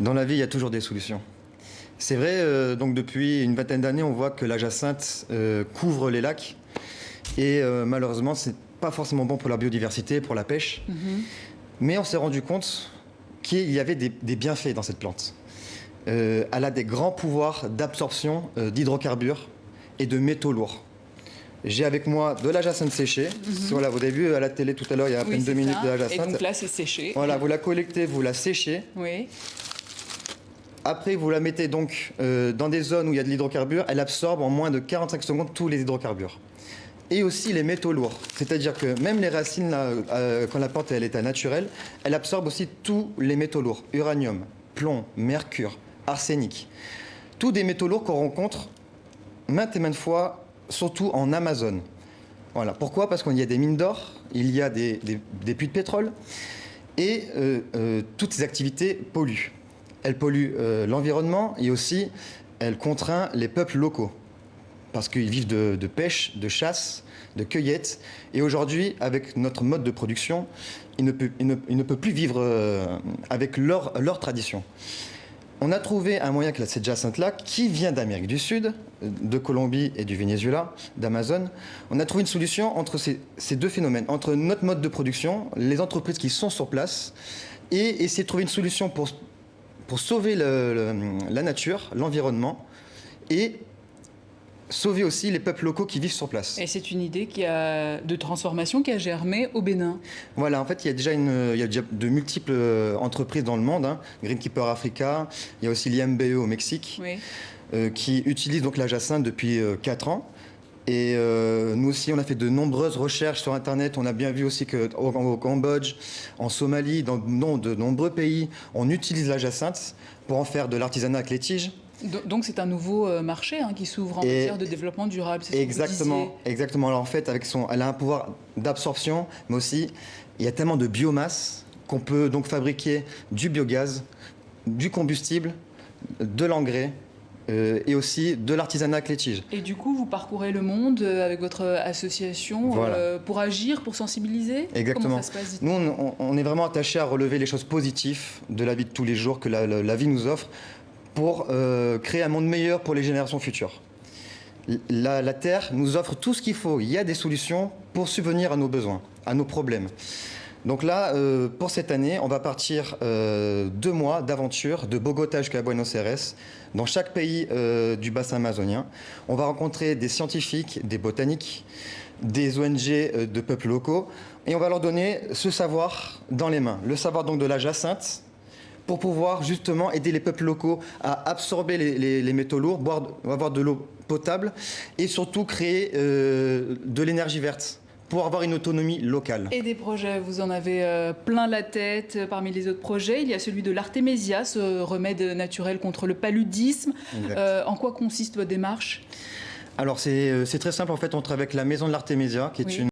Dans la vie, il y a toujours des solutions. C'est vrai, donc depuis une vingtaine d'années, on voit que la jacinthe couvre les lacs. Et malheureusement, c'est pas forcément bon pour la biodiversité, pour la pêche. Mais on s'est rendu compte qu'il y avait des bienfaits dans cette plante. Elle a des grands pouvoirs d'absorption d'hydrocarbures et de métaux lourds. J'ai avec moi de la jacinthe séchée. Voilà, vous avez vu à la télé tout à l'heure, il y a à peine 2 minutes de la jacinthe. Et donc là, c'est séché. Voilà, vous la collectez, vous la séchez. Oui. Après, vous la mettez donc dans des zones où il y a de l'hydrocarbure. Elle absorbe en moins de 45 secondes tous les hydrocarbures. Et aussi les métaux lourds. C'est-à-dire que même les racines, là, quand la plante est à l'état naturel, elle absorbe aussi tous les métaux lourds. Uranium, plomb, mercure, arsenic. Tous des métaux lourds qu'on rencontre maintes et maintes fois, surtout en Amazone. Voilà. Pourquoi? Parce qu'il y a des mines d'or, il y a des puits de pétrole, et toutes ces activités polluent. Elles polluent l'environnement et aussi elles contraignent les peuples locaux. Parce qu'ils vivent de pêche, de chasse, de cueillette. Et aujourd'hui, avec notre mode de production, ils ne peuvent plus vivre avec leur tradition. On a trouvé un moyen que cette jacinthe-là, qui vient d'Amérique du Sud, de Colombie et du Venezuela, d'Amazone, on a trouvé une solution entre ces deux phénomènes, entre notre mode de production, les entreprises qui sont sur place, et essayer de trouver une solution pour sauver la nature, l'environnement, et sauver aussi les peuples locaux qui vivent sur place. Et c'est une idée de transformation qui a germé au Bénin. Voilà, en fait, il y a déjà de multiples entreprises dans le monde. Greenkeeper Africa, il y a aussi l'IMBE au Mexique, qui utilisent donc la jacinthe depuis 4 ans. Et nous aussi, on a fait de nombreuses recherches sur Internet. On a bien vu aussi qu'au Cambodge, en Somalie, dans de nombreux pays, on utilise la jacinthe pour en faire de l'artisanat avec les tiges. Donc c'est un nouveau marché qui s'ouvre en matière de développement durable. Exactement. Alors en fait, elle a un pouvoir d'absorption, mais aussi il y a tellement de biomasse qu'on peut donc fabriquer du biogaz, du combustible, de l'engrais. Et aussi de l'artisanat avec les tiges. Et du coup, vous parcourez le monde avec votre association pour agir, pour sensibiliser. Exactement. Comment ça se passe? Nous, on est vraiment attachés à relever les choses positives de la vie de tous les jours que la vie nous offre pour créer un monde meilleur pour les générations futures. La Terre nous offre tout ce qu'il faut. Il y a des solutions pour subvenir à nos besoins, à nos problèmes. Donc là, pour cette année, on va partir 2 mois d'aventure de Bogota jusqu'à Buenos Aires, dans chaque pays du bassin amazonien. On va rencontrer des scientifiques, des botaniques, des ONG de peuples locaux, et on va leur donner ce savoir dans les mains. Le savoir donc de la jacinthe, pour pouvoir justement aider les peuples locaux à absorber les métaux lourds, avoir de l'eau potable, et surtout créer de l'énergie verte, pour avoir une autonomie locale. Et des projets, vous en avez plein la tête. Parmi les autres projets, il y a celui de l'Artémésia, ce remède naturel contre le paludisme. En quoi consiste votre démarche? Alors c'est très simple, en fait, on travaille avec la maison de l'Artémésia, qui est une